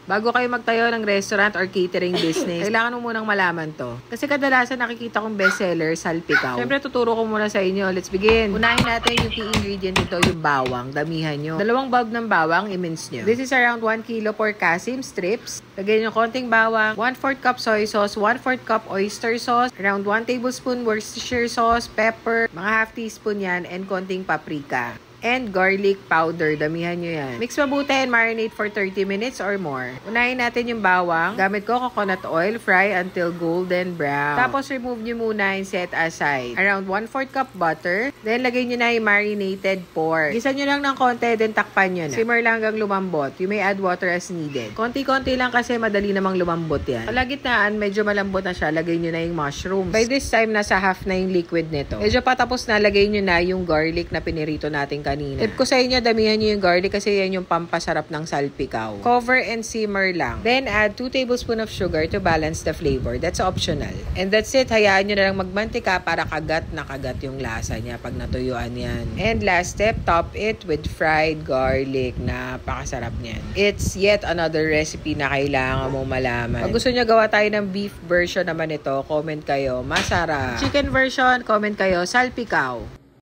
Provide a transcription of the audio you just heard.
Bago kayo magtayo ng restaurant or catering business, kailangan mo munang malaman to. Kasi kadalasan nakikita kong bestseller, salpikaw. Siyempre, tuturo ko muna sa inyo. Let's begin. Unahin natin yung key ingredient nito, yung bawang. Damihan nyo. 2 bulb ng bawang, i-mince nyo. This is around 1 kilo for kasim strips. Lagyan nyo konting bawang, 1/4 cup soy sauce, 1/4 cup oyster sauce, around 1 tablespoon Worcestershire sauce, pepper, mga half teaspoon yan, and konting paprika. And garlic powder. Damihan nyo yan. Mix mabuti and marinate for 30 minutes or more. Unahin natin yung bawang. Gamit ko coconut oil. Fry until golden brown. Tapos remove nyo muna and set aside. Around 1/4 cup butter. Then lagay nyo na yung marinated pork. Gisa nyo lang ng konti, then takpan nyo na. Simmer lang hanggang lumambot. You may add water as needed. Konti-konti lang kasi madali namang lumambot yan. Kalagitnaan, medyo malambot na siya. Lagay nyo na yung mushrooms. By this time, nasa half na yung liquid nito. Medyo patapos na, lagay nyo na yung garlic na pinirito natin kanina. Tip ko sa inyo, damihan nyo yung garlic kasi yan yung pampasarap ng salpikaw. Cover and simmer lang. Then, add 2 tablespoons of sugar to balance the flavor. That's optional. And that's it. Hayaan nyo na lang magmantika para kagat na kagat yung lasa niya pag natuyuan yan. And last step, top it with fried garlic. Napakasarap niyan. It's yet another recipe na kailangan mong malaman. Pag gusto nyo gawa tayo ng beef version naman ito, comment kayo. Masarap. Chicken version, comment kayo. Salpikaw.